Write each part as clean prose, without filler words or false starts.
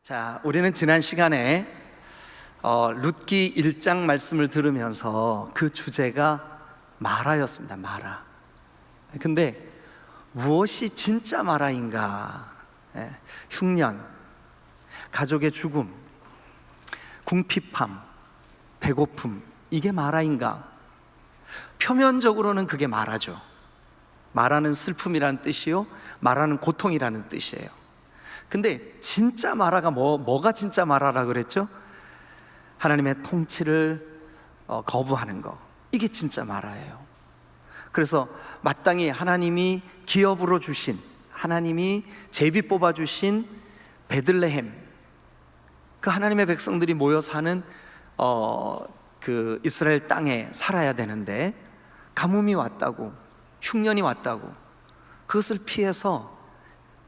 자, 우리는 지난 시간에 룻기 1장 말씀을 들으면서 그 주제가 마라였습니다. 마라. 근데 무엇이 진짜 마라인가? 흉년, 가족의 죽음, 궁핍함, 배고픔, 이게 마라인가? 표면적으로는 그게 마라죠. 마라는 슬픔이라는 뜻이요, 마라는 고통이라는 뜻이에요. 근데 진짜 마라가 뭐가 진짜 마라라 그랬죠? 하나님의 통치를 거부하는 거, 이게 진짜 마라예요. 그래서 마땅히 하나님이 기업으로 주신, 하나님이 제비 뽑아 주신 베들레헴, 그 하나님의 백성들이 모여 사는 그 이스라엘 땅에 살아야 되는데 가뭄이 왔다고, 흉년이 왔다고, 그것을 피해서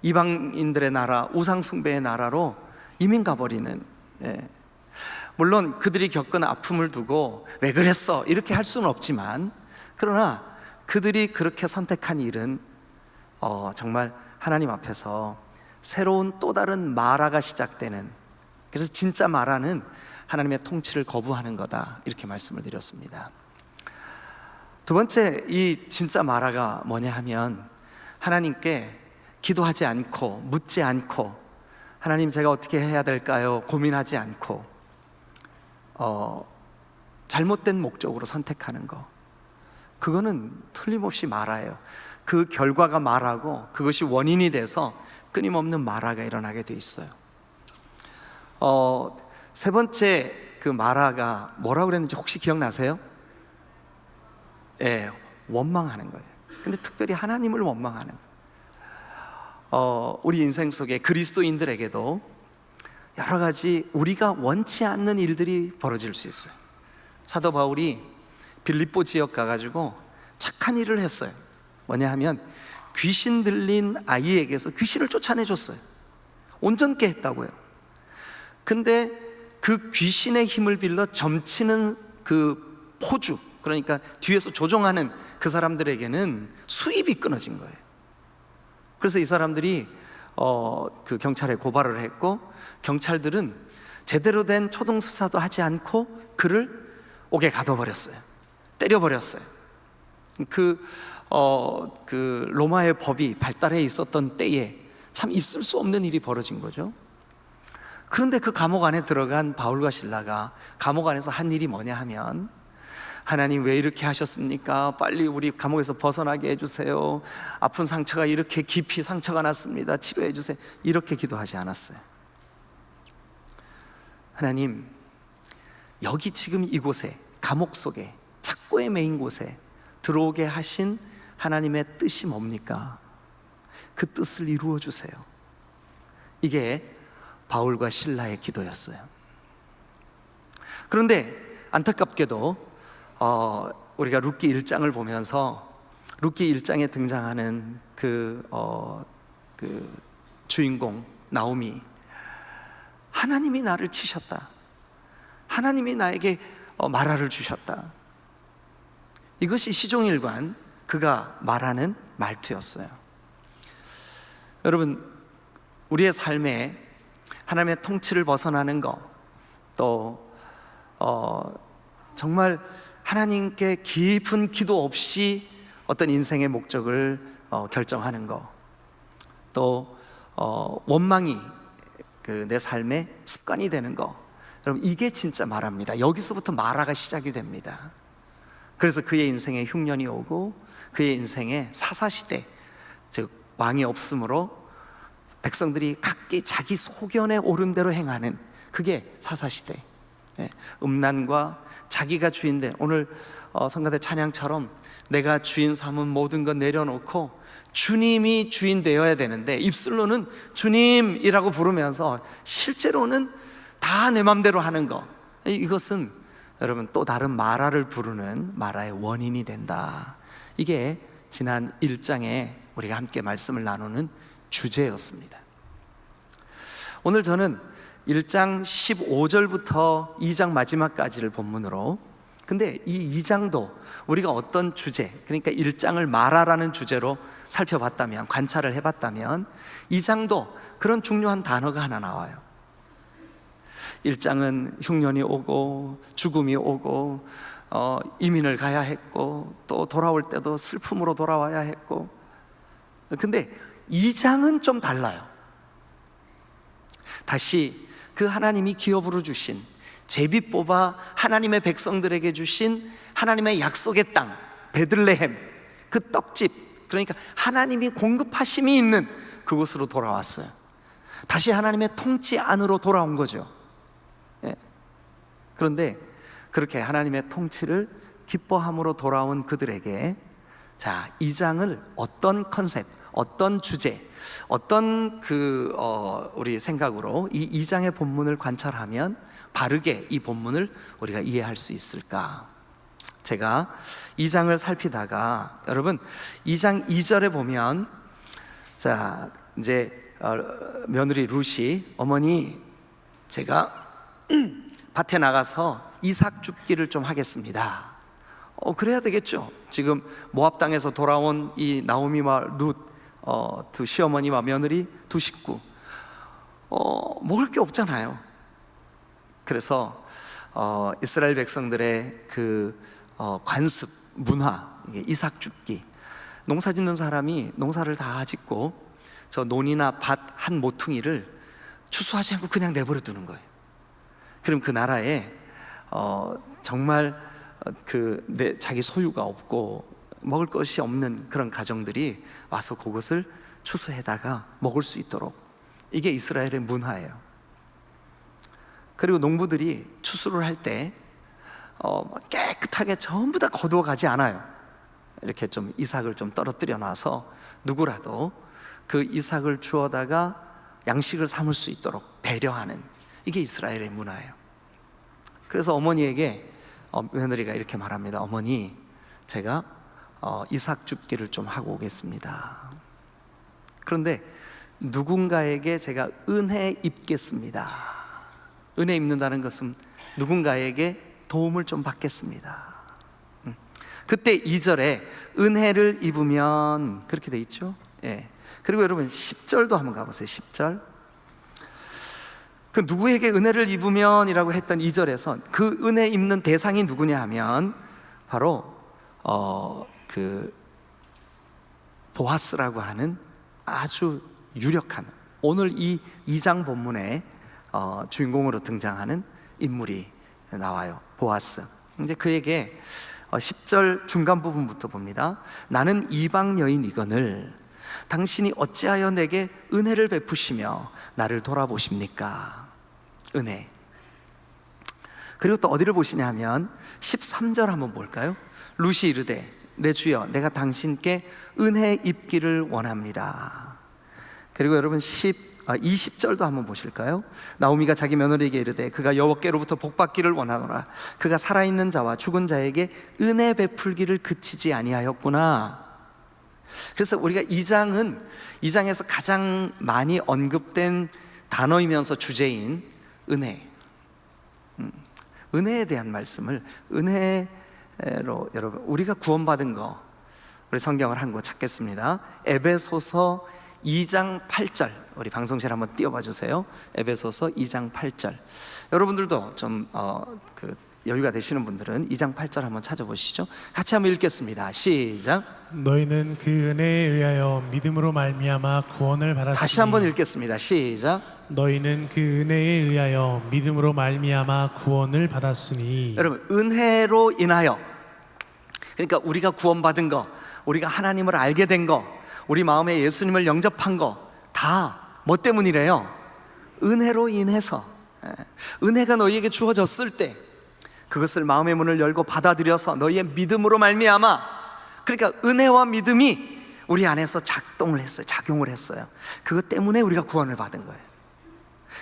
이방인들의 나라, 우상숭배의 나라로 이민 가버리는, 물론 그들이 겪은 아픔을 두고 왜 그랬어? 이렇게 할 수는 없지만, 그러나 그들이 그렇게 선택한 일은 정말 하나님 앞에서 새로운 또 다른 마라가 시작되는, 그래서 진짜 마라는 하나님의 통치를 거부하는 거다, 이렇게 말씀을 드렸습니다. 두 번째, 이 진짜 마라가 뭐냐 하면, 하나님께 기도하지 않고 묻지 않고, 하나님 제가 어떻게 해야 될까요? 고민하지 않고 잘못된 목적으로 선택하는 거, 그거는 틀림없이 마라예요. 그 결과가 마라고, 그것이 원인이 돼서 끊임없는 마라가 일어나게 돼 있어요. 세 번째 그 마라가 뭐라고 그랬는지 혹시 기억나세요? 원망하는 거예요. 근데 특별히 하나님을 원망하는 거예요. 우리 인생 속에 그리스도인들에게도 여러 가지 우리가 원치 않는 일들이 벌어질 수 있어요. 사도 바울이 빌립보 지역 가가지고 착한 일을 했어요. 뭐냐 하면 귀신 들린 아이에게서 귀신을 쫓아내줬어요. 온전케 했다고요. 근데 그 귀신의 힘을 빌려 점치는 그 포주, 그러니까 뒤에서 조종하는 그 사람들에게는 수입이 끊어진 거예요. 그래서 이 사람들이 그 경찰에 고발을 했고, 경찰들은 제대로 된 초동 수사도 하지 않고 그를 옥에 가둬버렸어요. 때려버렸어요. 그 로마의 법이 발달해 있었던 때에 참 있을 수 없는 일이 벌어진 거죠. 그런데 그 감옥 안에 들어간 바울과 실라가 감옥 안에서 한 일이 뭐냐 하면, 하나님 왜 이렇게 하셨습니까? 빨리 우리 감옥에서 벗어나게 해주세요. 아픈 상처가 이렇게 깊이 상처가 났습니다. 치료해 주세요. 이렇게 기도하지 않았어요. 하나님, 여기 지금 이곳에, 감옥 속에, 착고에 매인 곳에 들어오게 하신 하나님의 뜻이 뭡니까? 그 뜻을 이루어 주세요. 이게 바울과 실라의 기도였어요. 그런데 안타깝게도 우리가 룻기 1장을 보면서 룻기 1장에 등장하는 그 주인공 나오미, 하나님이 나를 치셨다, 하나님이 나에게 마라를 주셨다, 이것이 시종일관 그가 말하는 말투였어요. 여러분, 우리의 삶에 하나님의 통치를 벗어나는 것, 또 정말 하나님께 깊은 기도 없이 어떤 인생의 목적을 결정하는 것, 또 원망이 내 삶의 습관이 되는 것, 여러분, 이게 진짜 마라입니다. 여기서부터 마라가 시작이 됩니다. 그래서 그의 인생에 흉년이 오고, 그의 인생에 사사시대, 즉 왕이 없으므로 백성들이 각기 자기 소견에 옳은 대로 행하는, 그게 사사시대. 음란과 자기가 주인된, 오늘 성가대 찬양처럼 내가 주인 삼은 모든 것 내려놓고 주님이 주인 되어야 되는데, 입술로는 주님이라고 부르면서 실제로는 다 내 맘대로 하는 것, 이것은 여러분 또 다른 마라를 부르는 마라의 원인이 된다. 이게 지난 1장에 우리가 함께 말씀을 나누는 주제였습니다. 오늘 저는 1장 15절부터 2장 마지막까지를 본문으로, 근데 이 2장도 우리가 어떤 주제, 그러니까 1장을 마라라는 주제로 살펴봤다면, 관찰을 해봤다면 2장도 그런 중요한 단어가 하나 나와요. 1장은 흉년이 오고 죽음이 오고 이민을 가야 했고 또 돌아올 때도 슬픔으로 돌아와야 했고, 근데 2장은 좀 달라요. 다시 그 하나님이 기업으로 주신, 제비 뽑아 하나님의 백성들에게 주신 하나님의 약속의 땅 베들레헴, 그 떡집, 그러니까 하나님이 공급하심이 있는 그곳으로 돌아왔어요. 다시 하나님의 통치 안으로 돌아온 거죠. 예. 그런데 그렇게 하나님의 통치를 기뻐함으로 돌아온 그들에게, 자, 2장을 어떤 컨셉, 어떤 주제, 어떤 우리 생각으로 이 2장의 본문을 관찰하면 바르게 이 본문을 우리가 이해할 수 있을까? 제가 2장을 살피다가, 여러분 2장 2절에 보면, 자, 이제 며느리 룻이, 어머니 제가 밭에 나가서 이삭 줍기를 좀 하겠습니다. 그래야 되겠죠. 지금 모압 땅에서 돌아온 이 나오미와 룻, 두 시어머니와 며느리, 두 식구, 먹을 게 없잖아요. 그래서 이스라엘 백성들의 그 관습 문화, 이삭 줍기, 농사 짓는 사람이 농사를 다 짓고 저 논이나 밭 한 모퉁이를 추수하지 않고 그냥 내버려 두는 거예요. 그럼 그 나라에 정말 자기 소유가 없고 먹을 것이 없는 그런 가정들이 와서 그것을 추수해다가 먹을 수 있도록, 이게 이스라엘의 문화예요. 그리고 농부들이 추수를 할 때 깨끗하게 전부 다 거두어 가지 않아요. 이렇게 좀 이삭을 좀 떨어뜨려 놔서 누구라도 그 이삭을 주워다가 양식을 삼을 수 있도록 배려하는, 이게 이스라엘의 문화예요. 그래서 어머니에게 며느리가 이렇게 말합니다. 어머니, 제가 이삭 줍기를 좀 하고 오겠습니다. 그런데 누군가에게 제가 은혜 입겠습니다. 은혜 입는다는 것은 누군가에게 도움을 좀 받겠습니다. 그때 2절에 은혜를 입으면 그렇게 돼 있죠. 예. 그리고 여러분 10절도 한번 가보세요. 10절. 그 누구에게 은혜를 입으면 이라고 했던 2절에서 그 은혜 입는 대상이 누구냐 하면 바로 그 보아스라고 하는 아주 유력한, 오늘 이 2장 본문에 주인공으로 등장하는 인물이 나와요. 보아스. 이제 그에게 10절 중간 부분부터 봅니다. 나는 이방 여인이거늘 당신이 어찌하여 내게 은혜를 베푸시며 나를 돌아보십니까? 은혜. 그리고 또 어디를 보시냐 하면 13절 한번 볼까요? 룻이 이르되 내 주여 내가 당신께 은혜 입기를 원합니다. 그리고 여러분 20절도 한번 보실까요? 나오미가 자기 며느리에게 이르되 그가 여호와께로부터 복받기를 원하노라. 그가 살아있는 자와 죽은 자에게 은혜 베풀기를 그치지 아니하였구나. 그래서 우리가 2장에서 가장 많이 언급된 단어이면서 주제인 은혜, 은혜에 대한 말씀을, 은혜로 여러분 우리가 구원받은 거, 우리 성경을 한 거 찾겠습니다. 에베소서 2장 8절, 우리 방송실 한번 띄워봐 주세요. 에베소서 2장 8절. 여러분들도 좀 여유가 되시는 분들은 2장 8절 한번 찾아보시죠. 같이 한번 읽겠습니다. 시작. 너희는 그 은혜에 의하여 믿음으로 말미암아 구원을 받았으니. 다시 한번 읽겠습니다. 시작. 너희는 그 은혜에 의하여 믿음으로 말미암아 구원을 받았으니. 여러분, 은혜로 인하여, 그러니까 우리가 구원받은 거, 우리가 하나님을 알게 된 거, 우리 마음에 예수님을 영접한 거 다 뭐 때문이래요? 은혜로 인해서. 은혜가 너희에게 주어졌을 때 그것을 마음의 문을 열고 받아들여서 너희의 믿음으로 말미암아, 그러니까 은혜와 믿음이 우리 안에서 작동을 했어요. 작용을 했어요. 그것 때문에 우리가 구원을 받은 거예요.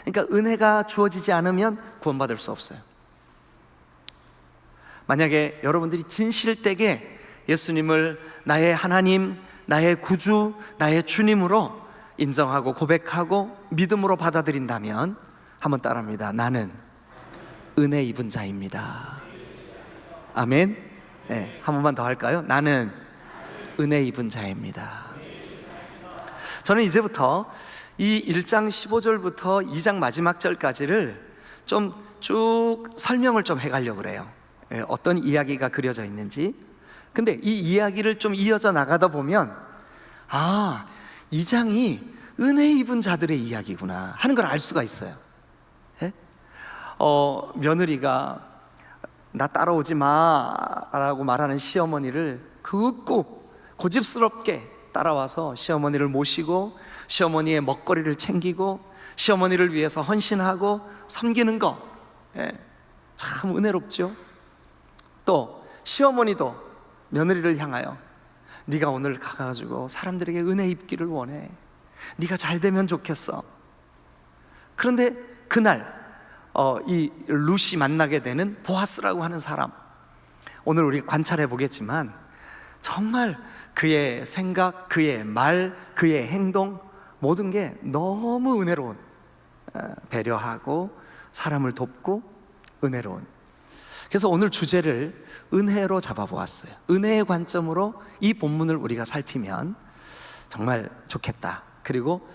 그러니까 은혜가 주어지지 않으면 구원받을 수 없어요. 만약에 여러분들이 진실되게 예수님을 나의 하나님, 나의 구주, 나의 주님으로 인정하고 고백하고 믿음으로 받아들인다면 한번 따라합니다. 나는 은혜 입은 자입니다. 아멘. 네, 한 번만 더 할까요? 나는 은혜 입은 자입니다. 저는 이제부터 이 1장 15절부터 2장 마지막 절까지를 좀 쭉 설명을 좀 해가려고 그래요. 어떤 이야기가 그려져 있는지. 근데 이 이야기를 좀 이어져 나가다 보면 이 장이 은혜 입은 자들의 이야기구나 하는 걸 알 수가 있어요. 예? 며느리가 나 따라오지 마라고 말하는 시어머니를 극구 고집스럽게 따라와서 시어머니를 모시고 시어머니의 먹거리를 챙기고 시어머니를 위해서 헌신하고 섬기는 거, 참 은혜롭죠. 또 시어머니도 며느리를 향하여 네가 오늘 가가지고 사람들에게 은혜 입기를 원해. 네가 잘 되면 좋겠어. 그런데 그날 이 룻이 만나게 되는 보아스라고 하는 사람, 오늘 우리 관찰해 보겠지만 정말 그의 생각, 그의 말, 그의 행동 모든 게 너무 은혜로운, 배려하고 사람을 돕고 은혜로운. 그래서 오늘 주제를 은혜로 잡아보았어요. 은혜의 관점으로 이 본문을 우리가 살피면 정말 좋겠다. 그리고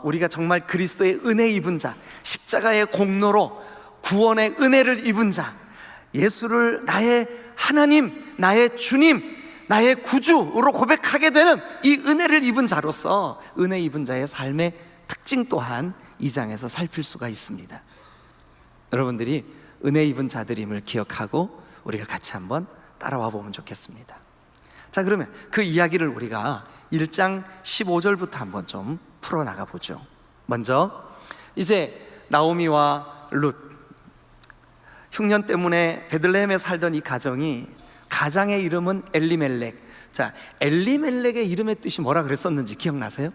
우리가 정말 그리스도의 은혜 입은 자, 십자가의 공로로 구원의 은혜를 입은 자, 예수를 나의 하나님, 나의 주님, 나의 구주로 고백하게 되는 이 은혜를 입은 자로서 은혜 입은 자의 삶의 특징 또한 이 장에서 살필 수가 있습니다. 여러분들이 은혜 입은 자들임을 기억하고 우리가 같이 한번 따라와 보면 좋겠습니다. 자, 그러면 그 이야기를 우리가 1장 15절부터 한번 좀 풀어나가 보죠. 먼저 이제 나오미와 룻, 흉년 때문에 베들레헴에 살던 이 가장의 이름은 엘리멜렉. 자, 엘리멜렉의 이름의 뜻이 뭐라 그랬었는지 기억나세요?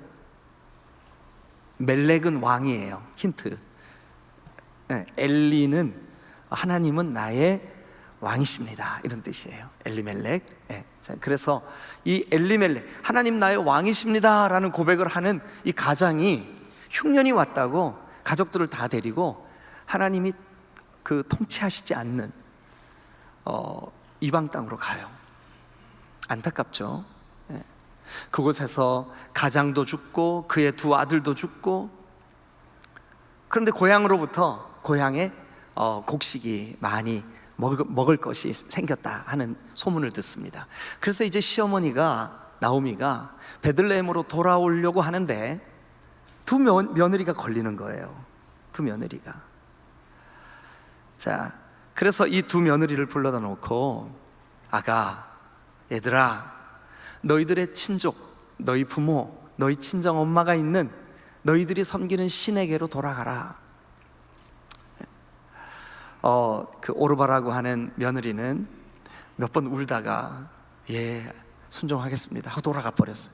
멜렉은 왕이에요. 힌트. 엘리는 하나님은 나의 왕이십니다, 이런 뜻이에요. 엘리멜렉. 자, 그래서 이 엘리멜렉, 하나님 나의 왕이십니다 라는 고백을 하는 이 가장이 흉년이 왔다고 가족들을 다 데리고 하나님이 그 통치하시지 않는 이방 땅으로 가요. 안타깝죠. 그곳에서 가장도 죽고 그의 두 아들도 죽고, 그런데 고향에 곡식이 많이 먹을 것이 생겼다 하는 소문을 듣습니다. 그래서 이제 나오미가 베들레헴으로 돌아오려고 하는데 두 며느리가 걸리는 거예요. 두 며느리가. 자, 그래서 이 두 며느리를 불러다 놓고 얘들아, 너희들의 친족, 너희 부모, 너희 친정 엄마가 있는 너희들이 섬기는 신에게로 돌아가라. 그 오르바라고 하는 며느리는 몇 번 울다가 순종하겠습니다 하고 돌아가 버렸어요.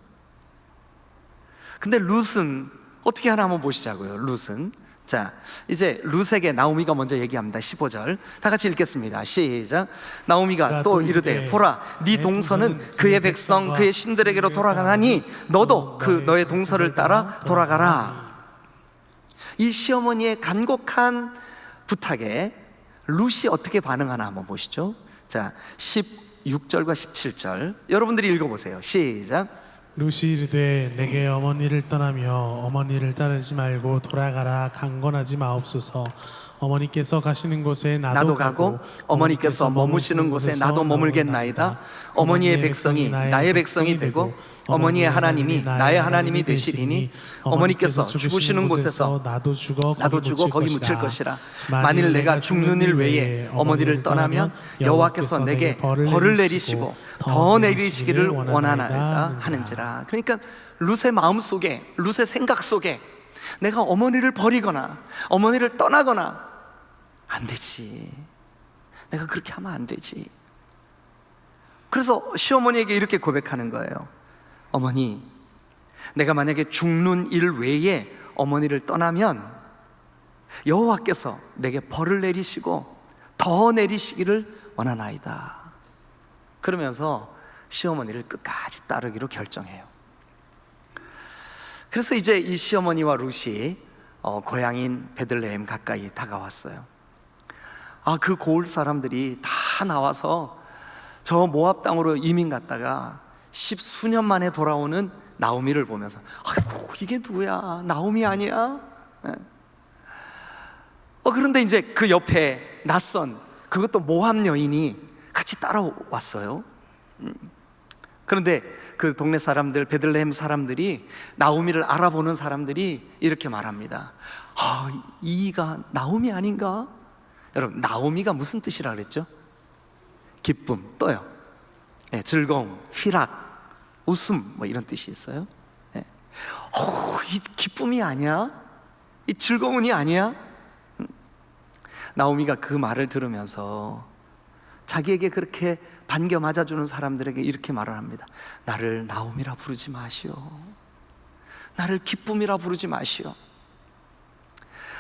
근데 룻은 어떻게 하나 한번 보시자고요. 룻은, 자, 이제 룻에게 나오미가 먼저 얘기합니다. 15절 다 같이 읽겠습니다. 시작. 나오미가 또 이르되 보라, 네 동서는 그의 백성 그의 신들에게로 돌아가나니 너도 너의 동서를 따라 돌아가라. 이 시어머니의 간곡한 부탁에 룻이 어떻게 반응하나 한번 보시죠. 자, 16절과 17절 여러분들이 읽어보세요. 시작. 룻이 이르되 내게 어머니를 떠나며 어머니를 따르지 말고 돌아가라 강권하지 마옵소서. 어머니께서 가시는 곳에 나도 가고 어머니께서 머무시는 곳에 나도 머물겠나이다. 어머니의 백성이 나의 백성이 되고 어머니의 하나님이 나의 하나님이 되시리니 어머니께서 죽으시는 곳에서 나도 죽어 거기 묻힐 것이라. 만일 내가 죽는 일 외에 어머니를 떠나면 여호와께서 내게 벌을 내리시고 더 내리시기를 원하나이다 하는지라. 그러니까 룻의 마음속에, 룻의 생각 속에 내가 어머니를 버리거나 어머니를 떠나거나 안 되지, 내가 그렇게 하면 안 되지. 그래서 시어머니에게 이렇게 고백하는 거예요. 어머니, 내가 만약에 죽는 일 외에 어머니를 떠나면 여호와께서 내게 벌을 내리시고 더 내리시기를 원하나이다. 그러면서 시어머니를 끝까지 따르기로 결정해요. 그래서 이제 이 시어머니와 룻이 고향인 베들레헴 가까이 다가왔어요. 그 고을 사람들이 다 나와서 저 모압 땅으로 이민 갔다가 10수년 만에 돌아오는 나오미를 보면서 아이고, 이게 누구야? 나오미 아니야? 그런데 이제 그 옆에 낯선 그것도 모함 여인이 같이 따라왔어요. 그런데 그 동네 사람들, 베들레헴 사람들이, 나오미를 알아보는 사람들이 이렇게 말합니다. 이가 나오미 아닌가? 여러분, 나오미가 무슨 뜻이라 그랬죠? 기쁨, 또요, 즐거움, 희락, 웃음, 뭐 이런 뜻이 있어요. 이 기쁨이 아니야? 이 즐거움이 아니야? 나오미가 그 말을 들으면서 자기에게 그렇게 반겨 맞아주는 사람들에게 이렇게 말을 합니다. 나를 나오미라 부르지 마시오. 나를 기쁨이라 부르지 마시오.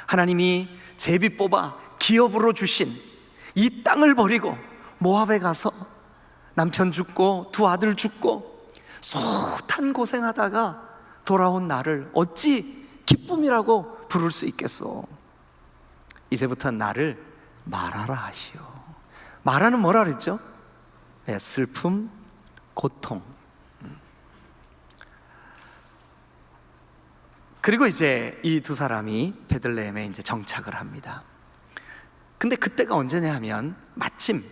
하나님이 제비 뽑아 기업으로 주신 이 땅을 버리고 모압에 가서 남편 죽고 두 아들 죽고 숱한 고생하다가 돌아온 나를 어찌 기쁨이라고 부를 수 있겠소? 이제부터 나를 말하라 하시오. 말하는 뭐라 그랬죠? 슬픔, 고통. 그리고 이제 이 두 사람이 베들레헴에 이제 정착을 합니다. 근데 그때가 언제냐 하면 마침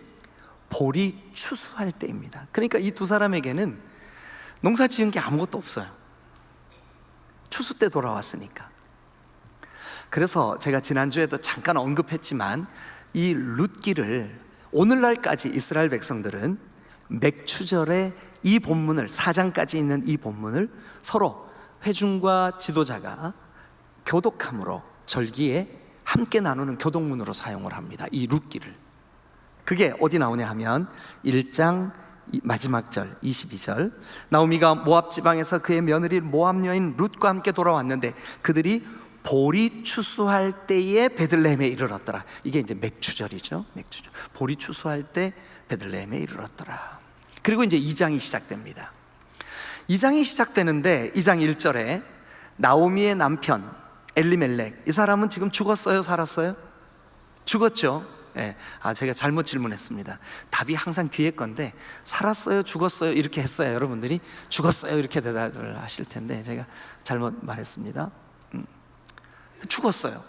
보리 추수할 때입니다. 그러니까 이 두 사람에게는 농사 지은 게 아무것도 없어요. 추수 때 돌아왔으니까. 그래서 제가 지난주에도 잠깐 언급했지만 이 룻기를 오늘날까지 이스라엘 백성들은 맥추절에 이 본문을, 4장까지 있는 이 본문을 서로 회중과 지도자가 교독함으로 절기에 함께 나누는 교독문으로 사용을 합니다. 이 룻기를. 그게 어디 나오냐 하면 1장 마지막 절 22절, 나오미가 모압 지방에서 그의 며느리 모압 여인 룻과 함께 돌아왔는데 그들이 보리 추수할 때에 베들레헴에 이르렀더라. 이게 이제 맥추절이죠. 맥추절. 보리 추수할 때 베들레헴에 이르렀더라. 그리고 이제 2장이 시작됩니다. 2장이 시작되는데 2장 1절에 나오미의 남편 엘리멜렉, 이 사람은 지금 죽었어요, 살았어요? 죽었죠. 제가 잘못 질문했습니다. 답이 항상 뒤에 건데 살았어요, 죽었어요 이렇게 했어요. 여러분들이 죽었어요 이렇게 대답을 하실 텐데 제가 잘못 말했습니다. 죽었어요.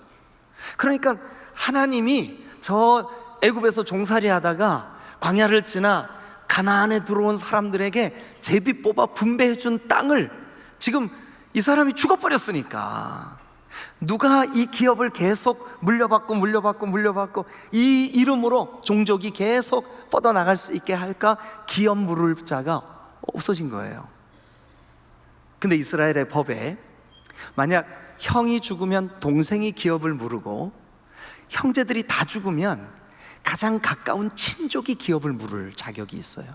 그러니까 하나님이 저 애굽에서 종살이 하다가 광야를 지나 가나안에 들어온 사람들에게 제비 뽑아 분배해 준 땅을 지금 이 사람이 죽어버렸으니까 누가 이 기업을 계속 물려받고 이 이름으로 종족이 계속 뻗어나갈 수 있게 할까? 기업 물을 자가 없어진 거예요. 근데 이스라엘의 법에 만약 형이 죽으면 동생이 기업을 물고 형제들이 다 죽으면 가장 가까운 친족이 기업을 물을 자격이 있어요.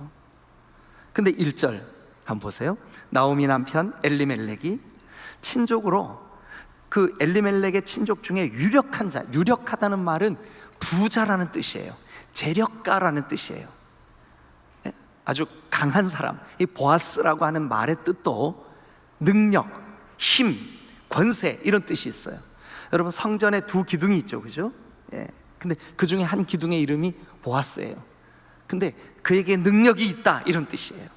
근데 1절 한번 보세요. 나오미 남편 엘리멜렉이 친족으로, 그 엘리멜렉의 친족 중에 유력한 자, 유력하다는 말은 부자라는 뜻이에요. 재력가라는 뜻이에요. 아주 강한 사람, 이 보아스라고 하는 말의 뜻도 능력, 힘, 권세 이런 뜻이 있어요. 여러분 성전에 두 기둥이 있죠, 그죠? 근데 그 중에 한 기둥의 이름이 보아스예요. 근데 그에게 능력이 있다 이런 뜻이에요.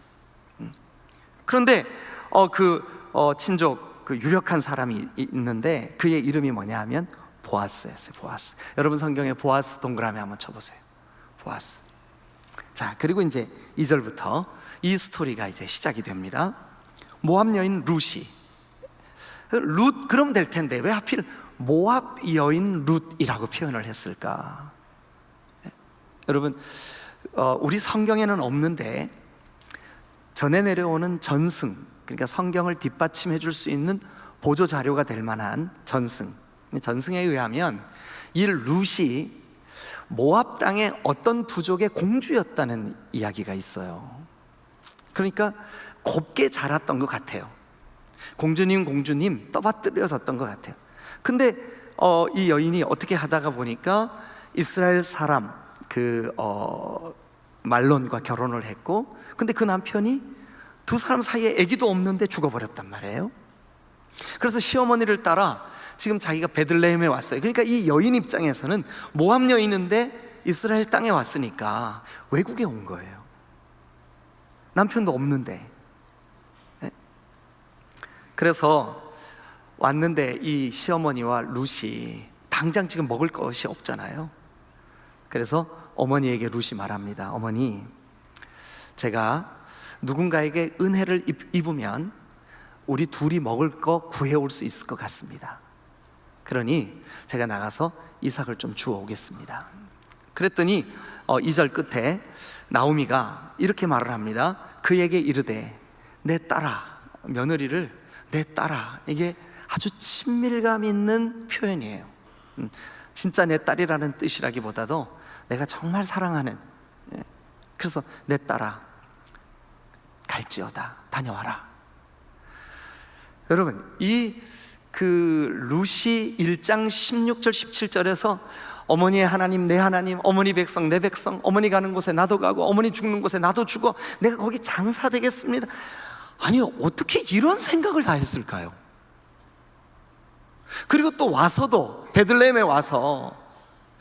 그런데 친족 그 유력한 사람이 있는데 그의 이름이 뭐냐 하면 보아스였어요. 보아스. 여러분 성경에 보아스 동그라미 한번 쳐보세요. 보아스. 자, 그리고 이제 2절부터 이 스토리가 이제 시작이 됩니다. 모압 여인 룻이, 룻 그럼 될 텐데 왜 하필 모압 여인 룻이라고 표현을 했을까? 여러분 우리 성경에는 없는데 전해 내려오는 전승, 그러니까 성경을 뒷받침해 줄 수 있는 보조 자료가 될 만한 전승에 의하면 이 룻이 모압 땅의 어떤 부족의 공주였다는 이야기가 있어요. 그러니까 곱게 자랐던 것 같아요. 공주님 떠받들여졌던 것 같아요. 근데 이 여인이 어떻게 하다가 보니까 이스라엘 사람 말론과 결혼을 했고, 근데 그 남편이 두 사람 사이에 아기도 없는데 죽어버렸단 말이에요. 그래서 시어머니를 따라 지금 자기가 베들레헴에 왔어요. 그러니까 이 여인 입장에서는 모압 여인인데 이스라엘 땅에 왔으니까 외국에 온 거예요. 남편도 없는데. 그래서 왔는데 이 시어머니와 룻이 다 당장 지금 먹을 것이 없잖아요. 그래서 어머니에게 룻이 말합니다. 어머니, 제가 누군가에게 은혜를 입으면 우리 둘이 먹을 거 구해올 수 있을 것 같습니다. 그러니 제가 나가서 이삭을 좀 주워 오겠습니다. 그랬더니 2절 끝에 나오미가 이렇게 말을 합니다. 그에게 이르되 내 딸아, 며느리를 내 딸아. 이게 아주 친밀감 있는 표현이에요. 진짜 내 딸이라는 뜻이라기보다도 내가 정말 사랑하는, 그래서 내 딸아 갈지어다, 다녀와라. 여러분, 룻이 1장 16절 17절에서 어머니의 하나님 내 하나님, 어머니 백성 내 백성, 어머니 가는 곳에 나도 가고 어머니 죽는 곳에 나도 죽어 내가 거기 장사 되겠습니다. 아니, 어떻게 이런 생각을 다 했을까요? 그리고 또 와서도 베들레헴에 와서,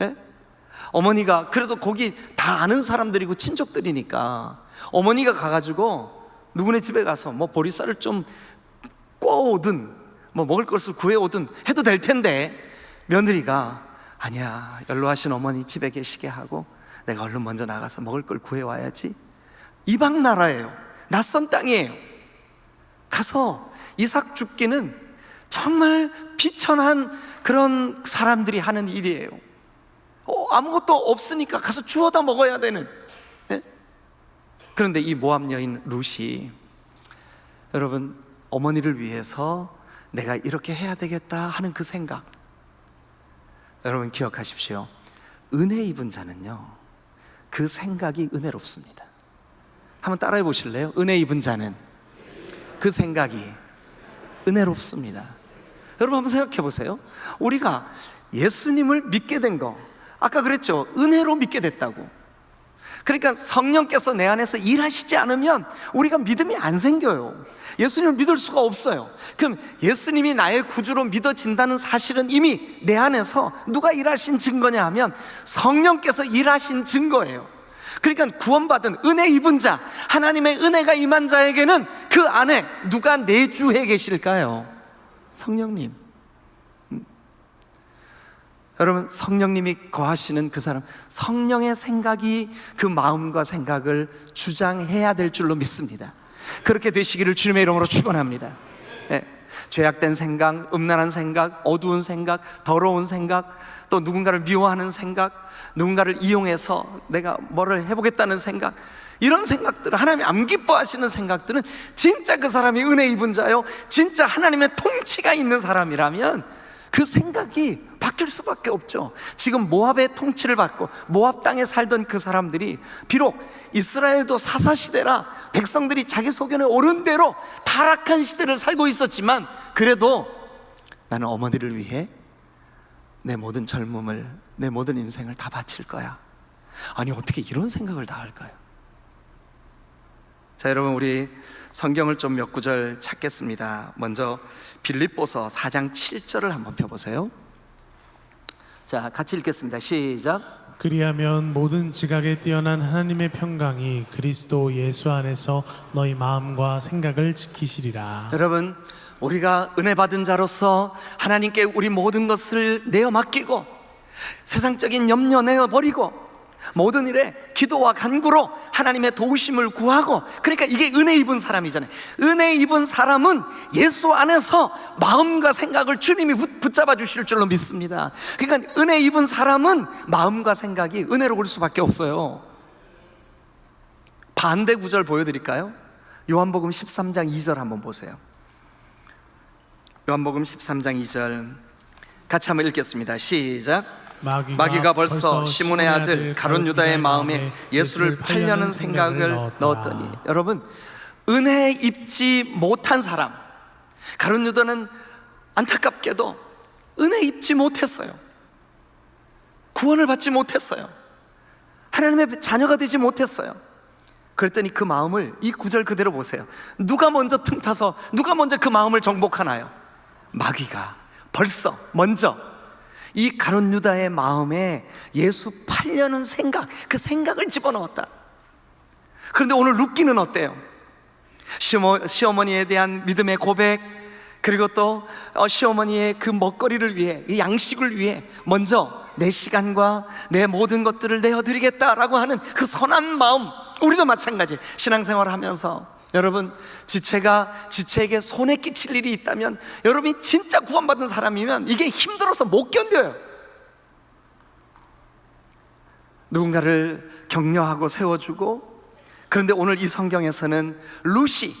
예? 어머니가 그래도 거기 다 아는 사람들이고 친족들이니까 어머니가 가가지고 누구네 집에 가서 뭐 보리쌀을 좀 꿔오든 뭐 먹을 것을 구해오든 해도 될 텐데, 며느리가 아니야, 연로하신 어머니 집에 계시게 하고 내가 얼른 먼저 나가서 먹을 걸 구해와야지. 이방 나라예요. 낯선 땅이에요. 가서 이삭 줍기는 정말 비천한 그런 사람들이 하는 일이에요. 아무것도 없으니까 가서 주워다 먹어야 되는, 예? 그런데 이 모압 여인 룻이, 여러분, 어머니를 위해서 내가 이렇게 해야 되겠다 하는 그 생각, 여러분 기억하십시오. 은혜 입은 자는요, 그 생각이 은혜롭습니다. 한번 따라해 보실래요? 은혜 입은 자는 그 생각이 은혜롭습니다. 여러분 한번 생각해 보세요. 우리가 예수님을 믿게 된 거, 아까 그랬죠? 은혜로 믿게 됐다고. 그러니까 성령께서 내 안에서 일하시지 않으면 우리가 믿음이 안 생겨요. 예수님을 믿을 수가 없어요. 그럼 예수님이 나의 구주로 믿어진다는 사실은 이미 내 안에서 누가 일하신 증거냐 하면 성령께서 일하신 증거예요. 그러니까 구원받은 은혜 입은 자, 하나님의 은혜가 임한 자에게는 그 안에 누가 내주해 계실까요? 성령님. 여러분, 성령님이 거하시는 그 사람, 성령의 생각이 그 마음과 생각을 주장해야 될 줄로 믿습니다. 그렇게 되시기를 주님의 이름으로 축원합니다. 네. 죄악된 생각, 음란한 생각, 어두운 생각, 더러운 생각, 또 누군가를 미워하는 생각, 누군가를 이용해서 내가 뭐를 해보겠다는 생각, 이런 생각들, 하나님이 안 기뻐하시는 생각들은 진짜 그 사람이 은혜 입은 자요, 진짜 하나님의 통치가 있는 사람이라면 그 생각이 바뀔 수밖에 없죠. 지금 모압의 통치를 받고 모압 땅에 살던 그 사람들이, 비록 이스라엘도 사사시대라 백성들이 자기 소견에 옳은 대로 타락한 시대를 살고 있었지만, 그래도 나는 어머니를 위해 내 모든 젊음을, 내 모든 인생을 다 바칠 거야. 아니, 어떻게 이런 생각을 다 할까요? 자, 여러분, 우리 성경을 좀 몇 구절 찾겠습니다. 먼저 빌립보서 4장 7절을 한번 펴보세요. 자, 같이 읽겠습니다. 시작. 그리하면 모든 지각에 뛰어난 하나님의 평강이 그리스도 예수 안에서 너희 마음과 생각을 지키시리라. 여러분, 우리가 은혜 받은 자로서 하나님께 우리 모든 것을 내어 맡기고 세상적인 염려 내어 버리고 모든 일에 기도와 간구로 하나님의 도우심을 구하고, 그러니까 이게 은혜 입은 사람이잖아요. 은혜 입은 사람은 예수 안에서 마음과 생각을 주님이 붙잡아 주실 줄로 믿습니다. 그러니까 은혜 입은 사람은 마음과 생각이 은혜로 올 수밖에 없어요. 반대 구절 보여드릴까요? 요한복음 13장 2절 한번 보세요. 요한복음 13장 2절 같이 한번 읽겠습니다. 시작. 마귀가 벌써 시몬의 아들 가룟 유다의 마음에 예수를 팔려는 생각을 넣었더니, 여러분, 은혜 입지 못한 사람, 가룟 유다는 안타깝게도 은혜 입지 못했어요. 구원을 받지 못했어요. 하나님의 자녀가 되지 못했어요. 그랬더니 그 마음을, 이 구절 그대로 보세요. 누가 먼저 틈타서 누가 먼저 그 마음을 정복하나요? 마귀가 벌써 먼저 이 가룟 유다의 마음에 예수 팔려는 생각, 그 생각을 집어넣었다. 그런데 오늘 룻기는 어때요? 시어머니에 대한 믿음의 고백, 그리고 또 시어머니의 그 먹거리를 위해, 이 양식을 위해 먼저 내 시간과 내 모든 것들을 내어드리겠다라고 하는 그 선한 마음, 우리도 마찬가지. 신앙생활을 하면서 여러분, 지체에게 손에 끼칠 일이 있다면, 여러분이 진짜 구원받은 사람이면 이게 힘들어서 못 견뎌요. 누군가를 격려하고 세워주고, 그런데 오늘 이 성경에서는 룻이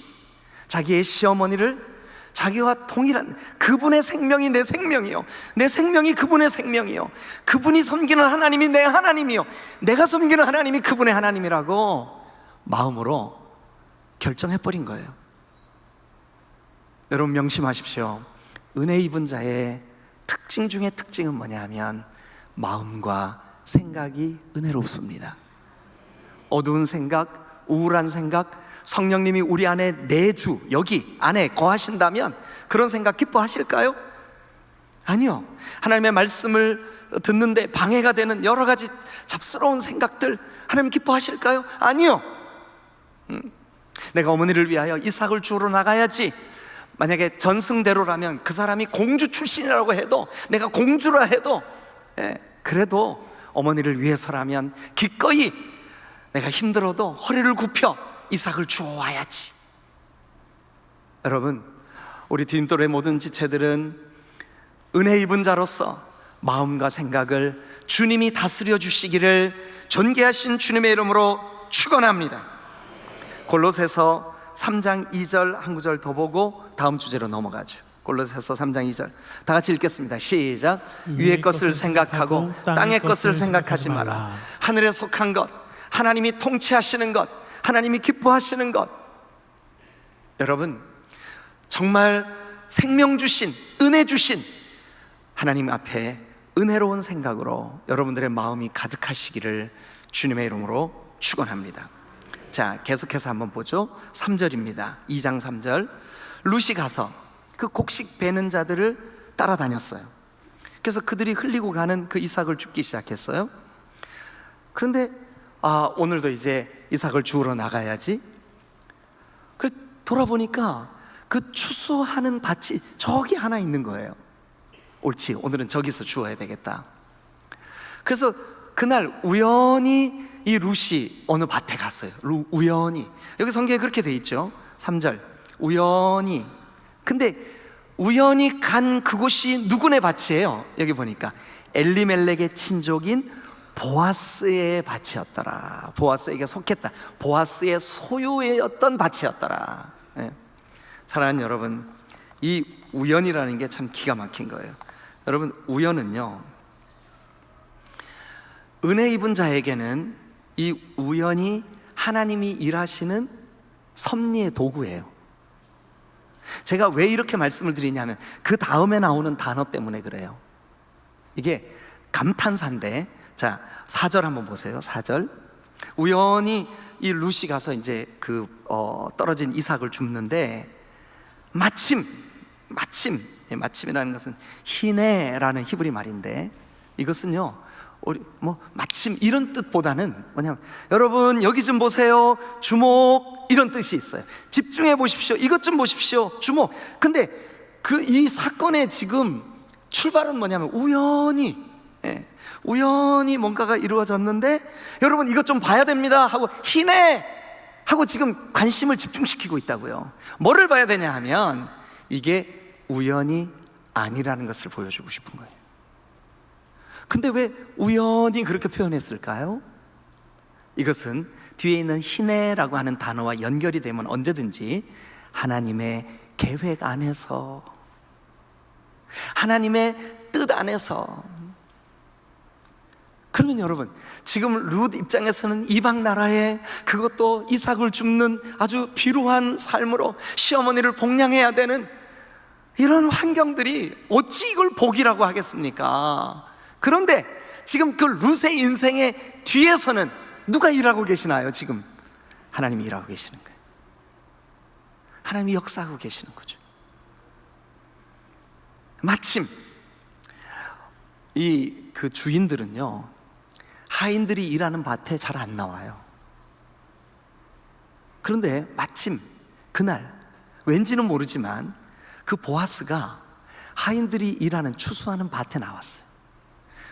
자기의 시어머니를 자기와 동일한, 그분의 생명이 내 생명이요, 내 생명이 그분의 생명이요, 그분이 섬기는 하나님이 내 하나님이요, 내가 섬기는 하나님이 그분의 하나님이라고 마음으로 결정해버린 거예요. 여러분 명심하십시오. 은혜 입은 자의 특징 중에 특징은 뭐냐 하면 마음과 생각이 은혜롭습니다. 어두운 생각, 우울한 생각, 성령님이 우리 안에 내주, 여기 안에 거하신다면 그런 생각 기뻐하실까요? 아니요. 하나님의 말씀을 듣는데 방해가 되는 여러 가지 잡스러운 생각들, 하나님 기뻐하실까요? 아니요. 내가 어머니를 위하여 이삭을 주우러 나가야지. 만약에 전승대로라면 그 사람이 공주 출신이라고 해도, 내가 공주라 해도, 그래도 어머니를 위해서라면 기꺼이 내가 힘들어도 허리를 굽혀 이삭을 주워와야지. 여러분, 우리 디딤돌의 모든 지체들은 은혜 입은 자로서 마음과 생각을 주님이 다스려 주시기를 존귀하신 주님의 이름으로 축원합니다. 골로새서 3장 2절 한 구절 더 보고 다음 주제로 넘어가죠. 골로새서 3장 2절 다 같이 읽겠습니다. 시작. 위의 것을 생각하고 땅의 것을 생각하지 마라. 하늘에 속한 것, 하나님이 통치하시는 것, 하나님이 기뻐하시는 것. 여러분, 정말 생명 주신, 은혜 주신 하나님 앞에 은혜로운 생각으로 여러분들의 마음이 가득하시기를 주님의 이름으로 축원합니다. 자, 계속해서 한번 보죠. 3절입니다. 2장 3절. 룻이 가서 그 곡식 베는 자들을 따라다녔어요. 그래서 그들이 흘리고 가는 그 이삭을 줍기 시작했어요. 그런데 오늘도 이제 이삭을 주우러 나가야지. 그래서 돌아보니까 그 추수하는 밭이 저기 하나 있는 거예요. 옳지, 오늘은 저기서 주워야 되겠다. 그래서 그날 우연히 이 룻이 어느 밭에 갔어요. 우연히. 여기 성경에 그렇게 돼 있죠. 3절 우연히. 근데 우연히 간 그곳이 누구네 밭이에요? 여기 보니까 엘리멜렉의 친족인 보아스의 밭이었더라. 보아스에게 속했다. 보아스의 소유였던 밭이었더라. 네. 사랑하는 여러분, 이 우연이라는 게 참 기가 막힌 거예요. 여러분, 우연은요, 은혜 입은 자에게는 이 우연이 하나님이 일하시는 섭리의 도구예요. 제가 왜 이렇게 말씀을 드리냐면 그 다음에 나오는 단어 때문에 그래요. 이게 감탄사인데, 자, 4절 한번 보세요. 4절. 우연히 이 룻이 가서 이제 떨어진 이삭을 줍는데 마침이라는 것은 히네라는 히브리 말인데, 이것은요, 우리 마침 이런 뜻보다는 뭐냐면, 여러분 여기 좀 보세요, 주목, 이런 뜻이 있어요. 집중해 보십시오, 이것 좀 보십시오, 주목. 근데 이 사건의 지금 출발은 뭐냐면 우연히 뭔가가 이루어졌는데, 여러분 이것 좀 봐야 됩니다 하고 히네 하고 지금 관심을 집중시키고 있다고요. 뭐를 봐야 되냐 하면 이게 우연이 아니라는 것을 보여주고 싶은 거예요. 근데 왜 우연히 그렇게 표현했을까요? 이것은 뒤에 있는 히네라고 하는 단어와 연결이 되면 언제든지 하나님의 계획 안에서, 하나님의 뜻 안에서. 그러면 여러분, 지금 룻 입장에서는 이방 나라에, 그것도 이삭을 줍는 아주 비루한 삶으로 시어머니를 복양해야 되는 이런 환경들이 어찌 이걸 복이라고 하겠습니까? 그런데 지금 그 룻의 인생의 뒤에서는 누가 일하고 계시나요? 지금 하나님이 일하고 계시는 거예요. 하나님이 역사하고 계시는 거죠. 마침 그 주인들은요, 하인들이 일하는 밭에 잘 안 나와요. 그런데 마침 그날, 왠지는 모르지만 그 보아스가 하인들이 일하는 추수하는 밭에 나왔어요.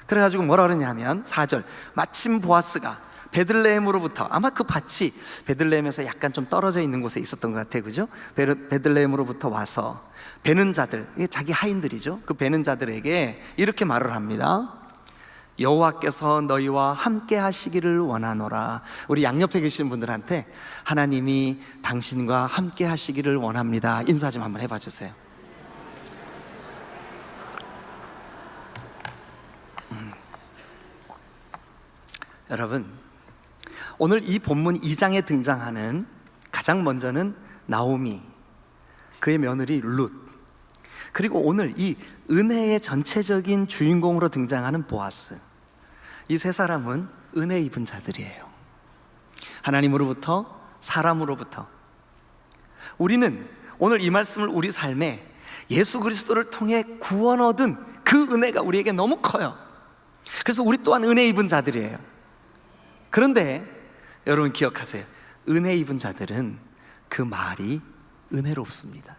그래가지고 뭐라 그러냐면 4절, 마침 보아스가 베들레헴으로부터, 아마 그 밭이 베들레헴에서 약간 좀 떨어져 있는 곳에 있었던 것 같아요, 그죠? 베들레헴으로부터 와서 베는 자들, 이게 자기 하인들이죠. 그 베는 자들에게 이렇게 말을 합니다. 여호와께서 너희와 함께 하시기를 원하노라. 우리 양옆에 계신 분들한테 하나님이 당신과 함께 하시기를 원합니다. 인사 좀 한번 해봐 주세요. 여러분, 오늘 이 본문 2장에 등장하는 가장 먼저는 나오미, 그의 며느리 룻, 그리고 오늘 이 은혜의 전체적인 주인공으로 등장하는 보아스, 이 세 사람은 은혜 입은 자들이에요. 하나님으로부터, 사람으로부터. 우리는 오늘 이 말씀을 우리 삶에 예수 그리스도를 통해 구원 얻은 그 은혜가 우리에게 너무 커요. 그래서 우리 또한 은혜 입은 자들이에요. 그런데 여러분 기억하세요. 은혜 입은 자들은 그 말이 은혜롭습니다.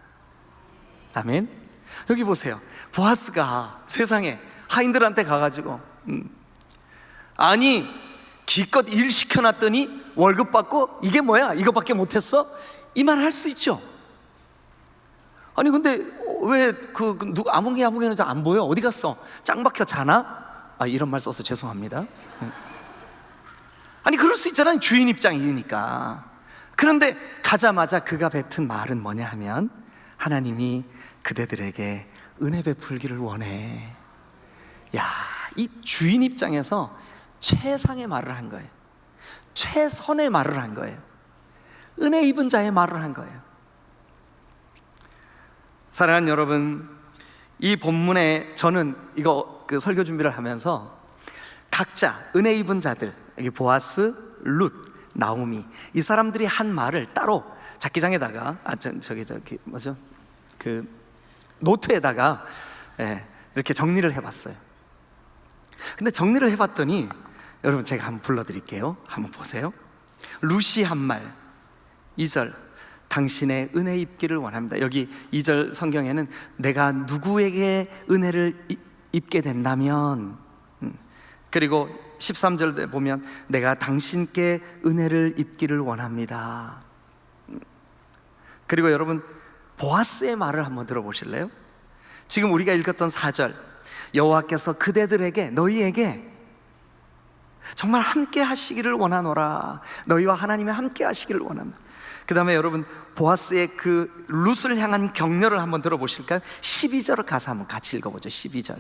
아멘. 여기 보세요. 보아스가 세상에 하인들한테 가가지고 아니 기껏 일 시켜놨더니 월급 받고 이게 뭐야? 이거밖에 못했어? 이 말 할 수 있죠. 아니 근데 왜 아무개는 안 보여? 어디 갔어? 짱 박혀 자나? 이런 말 써서 죄송합니다. 아니 그럴 수 있잖아요. 주인 입장이니까. 그런데 가자마자 그가 뱉은 말은 뭐냐 하면 하나님이 그대들에게 은혜 베풀기를 원해. 야, 이 주인 입장에서 최상의 말을 한 거예요. 최선의 말을 한 거예요. 은혜 입은 자의 말을 한 거예요. 사랑하는 여러분, 이 본문에 저는 이거 설교 준비를 하면서 각자 은혜 입은 자들, 여기 보아스, 룻, 나오미, 이 사람들이 한 말을 따로 잡기장에다가 노트에다가 이렇게 정리를 해봤어요. 근데 정리를 해봤더니 여러분 제가 한번 불러드릴게요. 한번 보세요. 룻이 한 말, 2절, 당신의 은혜 입기를 원합니다. 여기 2절 성경에는 내가 누구에게 은혜를 입게 된다면, 그리고 13절에 보면 내가 당신께 은혜를 입기를 원합니다. 그리고 여러분 보아스의 말을 한번 들어보실래요? 지금 우리가 읽었던 4절, 여호와께서 그대들에게, 너희에게 정말 함께 하시기를 원하노라. 너희와 하나님이 함께 하시기를 원합니다. 그 다음에 여러분 보아스의 그 룻을 향한 격려를 한번 들어보실까요? 12절 가서 한번 같이 읽어보죠. 12절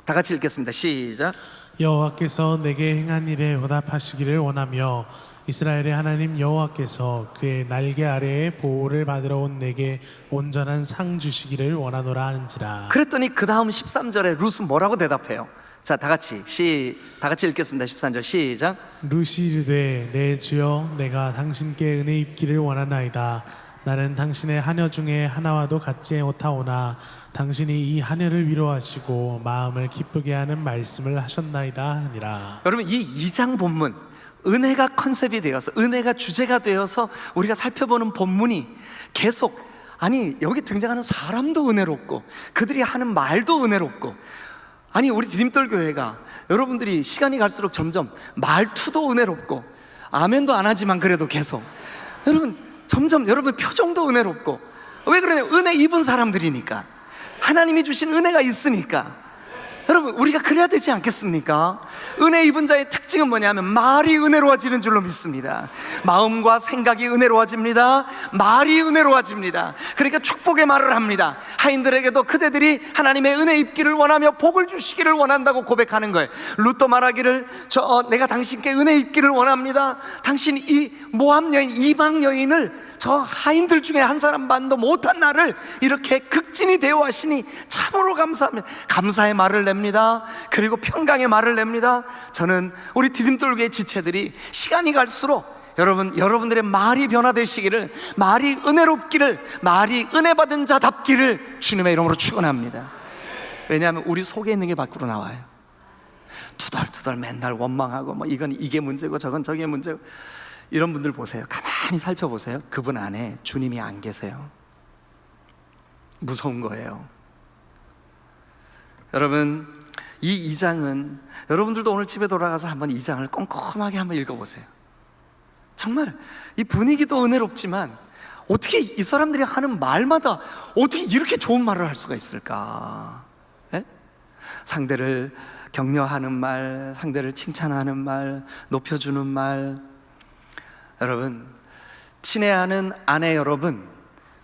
다 같이 읽겠습니다. 시작. 여호와께서 내게 행한 일에 보답하시기를 원하며 이스라엘의 하나님 여호와께서 그의 날개 아래에 보호를 받으러 온 내게 온전한 상 주시기를 원하노라 하는지라. 그랬더니 그 다음 13절에 룻은 뭐라고 대답해요? 자, 다 같이 읽겠습니다. 13절 시작. 룻이 이르되 내 주여 내가 당신께 은혜 입기를 원하나이다. 나는 당신의 하녀 중에 하나와도 같지 못하오나 당신이 이 하녀를 위로하시고 마음을 기쁘게 하는 말씀을 하셨나이다 하니라. 여러분 이 2장 본문, 은혜가 컨셉이 되어서, 은혜가 주제가 되어서 우리가 살펴보는 본문이 계속, 아니 여기 등장하는 사람도 은혜롭고 그들이 하는 말도 은혜롭고, 아니 우리 디딤돌 교회가 여러분들이 시간이 갈수록 점점 말투도 은혜롭고 아멘도 안 하지만 그래도 계속 여러분 점점 여러분 표정도 은혜롭고, 왜 그러냐? 은혜 입은 사람들이니까, 하나님이 주신 은혜가 있으니까. 여러분 우리가 그래야 되지 않겠습니까? 은혜 입은 자의 특징은 뭐냐면 말이 은혜로워지는 줄로 믿습니다. 마음과 생각이 은혜로워집니다. 말이 은혜로워집니다. 그러니까 축복의 말을 합니다. 하인들에게도 그대들이 하나님의 은혜 입기를 원하며 복을 주시기를 원한다고 고백하는 거예요. 룻도 말하기를 내가 당신께 은혜 입기를 원합니다. 당신 이 모함 여인, 이방 여인을 저 하인들 중에 한 사람만도 못한 나를 이렇게 극진히 대우하시니 참으로 감사합니다. 감사의 말을 냅니다. 그리고 평강의 말을 냅니다. 저는 우리 디딤돌교회 지체들이 시간이 갈수록 여러분들의 말이 변화되시기를, 말이 은혜롭기를, 말이 은혜받은 자답기를 주님의 이름으로 축원합니다. 왜냐하면 우리 속에 있는 게 밖으로 나와요. 투덜투덜 맨날 원망하고 이게 문제고 저건 저게 문제고, 이런 분들 보세요. 가만히 살펴보세요. 그분 안에 주님이 안 계세요. 무서운 거예요. 여러분, 이 2장은 여러분들도 오늘 집에 돌아가서 한번 2장을 꼼꼼하게 한번 읽어보세요. 정말 이 분위기도 은혜롭지만 어떻게 이 사람들이 하는 말마다 어떻게 이렇게 좋은 말을 할 수가 있을까? 예? 상대를 격려하는 말, 상대를 칭찬하는 말, 높여주는 말. 여러분, 친애하는 아내 여러분,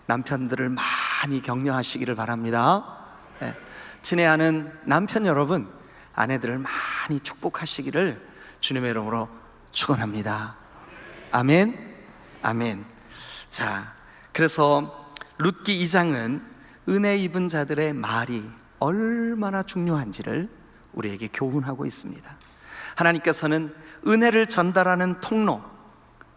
남편들을 많이 격려하시기를 바랍니다. 예. 친애하는 남편 여러분, 아내들을 많이 축복하시기를 주님의 이름으로 축원합니다. 아멘, 아멘. 자, 그래서 룻기 2장은 은혜 입은 자들의 말이 얼마나 중요한지를 우리에게 교훈하고 있습니다. 하나님께서는 은혜를 전달하는 통로,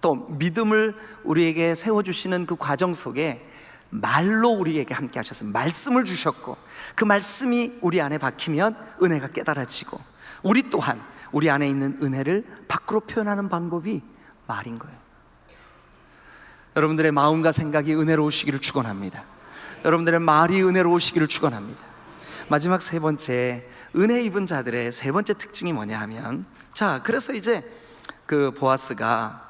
또 믿음을 우리에게 세워주시는 그 과정 속에 말로 우리에게 함께 하셨어요. 말씀을 주셨고, 그 말씀이 우리 안에 박히면 은혜가 깨달아지고, 우리 또한 우리 안에 있는 은혜를 밖으로 표현하는 방법이 말인 거예요. 여러분들의 마음과 생각이 은혜로우시기를 축원합니다. 여러분들의 말이 은혜로우시기를 축원합니다. 마지막 세 번째, 은혜 입은 자들의 세 번째 특징이 뭐냐 하면, 자, 그래서 이제 그 보아스가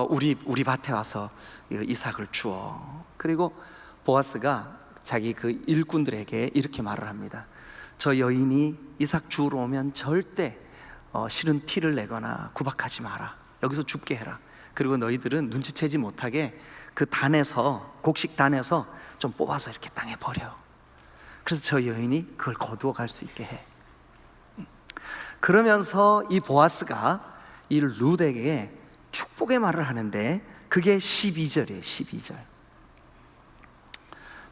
우리 밭에 와서 이삭을 주어. 그리고 보아스가 자기 그 일꾼들에게 이렇게 말을 합니다. 저 여인이 이삭 주우러 오면 절대 싫은 티를 내거나 구박하지 마라. 여기서 죽게 해라. 그리고 너희들은 눈치채지 못하게 그 단에서, 곡식 단에서 좀 뽑아서 이렇게 땅에 버려. 그래서 저 여인이 그걸 거두어 갈 수 있게 해. 그러면서 이 보아스가 이 룻에게 축복의 말을 하는데, 그게 12절이에요 12절.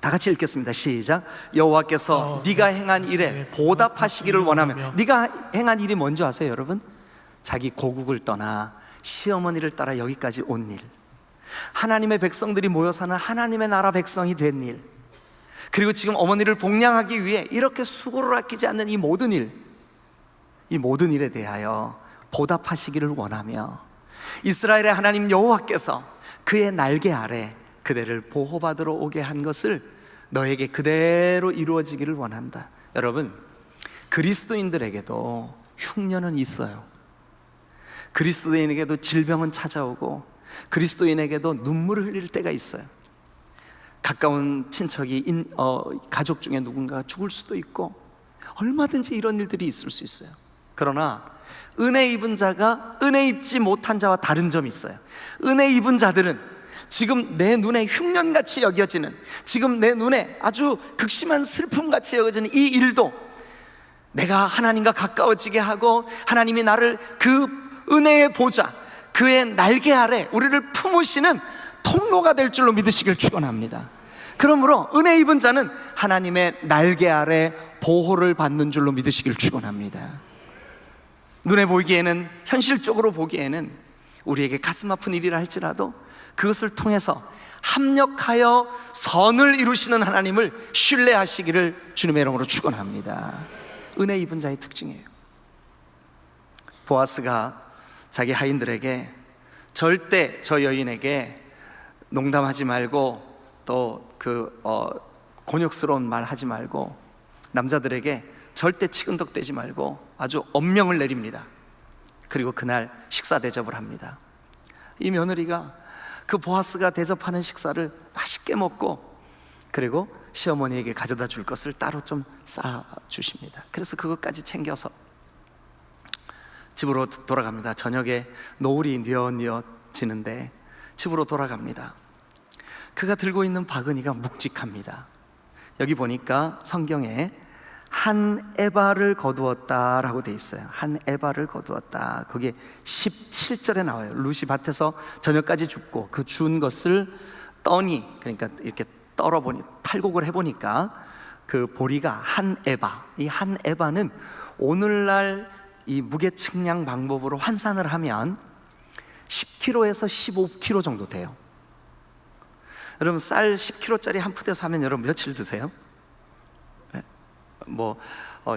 다 같이 읽겠습니다. 시작. 여호와께서 네가 행한 일에 보답하시기를 원하며. 네가 행한 일이 뭔지 아세요 여러분? 자기 고국을 떠나 시어머니를 따라 여기까지 온 일, 하나님의 백성들이 모여 사는 하나님의 나라 백성이 된 일, 그리고 지금 어머니를 복양하기 위해 이렇게 수고를 아끼지 않는 이 모든 일, 이 모든 일에 대하여 보답하시기를 원하며, 이스라엘의 하나님 여호와께서 그의 날개 아래 그대를 보호받으러 오게 한 것을 너에게 그대로 이루어지기를 원한다. 여러분, 그리스도인들에게도 흉년은 있어요. 그리스도인에게도 질병은 찾아오고, 그리스도인에게도 눈물을 흘릴 때가 있어요. 가까운 친척이 가족 중에 누군가가 죽을 수도 있고, 얼마든지 이런 일들이 있을 수 있어요. 그러나 은혜 입은 자가 은혜 입지 못한 자와 다른 점이 있어요. 은혜 입은 자들은 지금 내 눈에 흉년같이 여겨지는, 지금 내 눈에 아주 극심한 슬픔같이 여겨지는 이 일도 내가 하나님과 가까워지게 하고, 하나님이 나를 그 은혜의 보좌, 그의 날개 아래 우리를 품으시는 통로가 될 줄로 믿으시길 축원합니다. 그러므로 은혜 입은 자는 하나님의 날개 아래 보호를 받는 줄로 믿으시길 축원합니다. 눈에 보이기에는, 현실적으로 보기에는 우리에게 가슴 아픈 일이라 할지라도 그것을 통해서 합력하여 선을 이루시는 하나님을 신뢰하시기를 주님의 이름으로 축원합니다. 은혜 입은 자의 특징이에요. 보아스가 자기 하인들에게 절대 저 여인에게 농담하지 말고, 또 곤욕스러운 말 하지 말고, 남자들에게 절대 치근덕대지 말고 아주 엄명을 내립니다. 그리고 그날 식사 대접을 합니다. 이 며느리가 그 보아스가 대접하는 식사를 맛있게 먹고, 그리고 시어머니에게 가져다 줄 것을 따로 좀 싸주십니다. 그래서 그것까지 챙겨서 집으로 돌아갑니다. 저녁에 노을이 뉘엿뉘엿지는데 집으로 돌아갑니다. 그가 들고 있는 바구니가 묵직합니다. 여기 보니까 성경에 한 에바를 거두었다라고 돼 있어요. 한 에바를 거두었다. 거기에 17절에 나와요. 룻이 밭에서 저녁까지 줍고 그 준 것을 떠니, 그러니까 이렇게 떨어보니, 탈곡을 해보니까 그 보리가 한 에바. 이 한 에바는 오늘날 이 무게 측량 방법으로 환산을 하면 10kg에서 15kg 정도 돼요. 여러분, 쌀 10kg짜리 한 푸대 사면 여러분 며칠 드세요? 뭐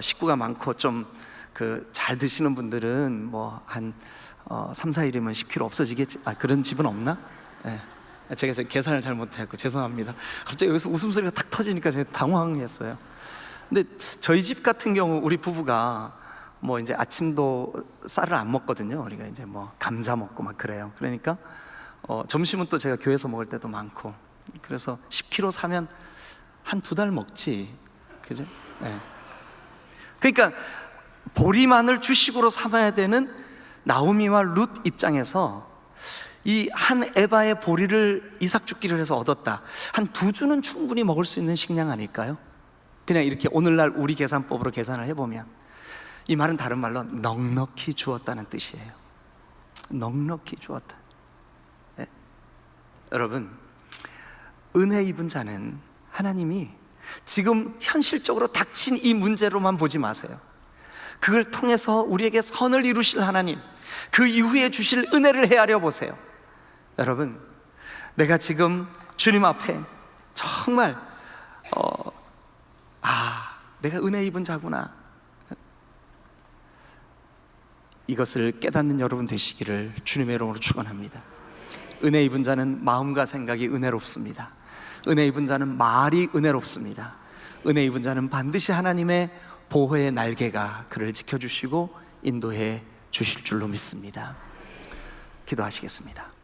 식구가 많고 좀 잘 드시는 분들은 뭐 한 3, 4일이면 10kg 없어지겠지. 그런 집은 없나? 네. 제가 계산을 잘 못했고 죄송합니다. 갑자기 여기서 웃음소리가 탁 터지니까 제가 당황했어요. 근데 저희 집 같은 경우 우리 부부가 뭐 이제 아침도 쌀을 안 먹거든요. 우리가 이제 뭐 감자 먹고 막 그래요. 그러니까 점심은 또 제가 교회에서 먹을 때도 많고, 그래서 10kg 사면 한 2달 먹지, 그죠? 네. 그러니까 보리만을 주식으로 삼아야 되는 나오미와 룻 입장에서 이 한 에바의 보리를 이삭 죽기를 해서 얻었다, 한 2주는 충분히 먹을 수 있는 식량 아닐까요? 그냥 이렇게 오늘날 우리 계산법으로 계산을 해보면 이 말은 다른 말로 넉넉히 주었다는 뜻이에요. 넉넉히 주었다. 네. 여러분, 은혜 입은 자는 하나님이 지금 현실적으로 닥친 이 문제로만 보지 마세요. 그걸 통해서 우리에게 선을 이루실 하나님, 그 이후에 주실 은혜를 헤아려 보세요. 여러분, 내가 지금 주님 앞에 정말 내가 은혜 입은 자구나, 이것을 깨닫는 여러분 되시기를 주님의 이름으로 축원합니다. 은혜 입은 자는 마음과 생각이 은혜롭습니다. 은혜 입은 자는 말이 은혜롭습니다. 은혜 입은 자는 반드시 하나님의 보호의 날개가 그를 지켜주시고 인도해 주실 줄로 믿습니다. 기도하시겠습니다.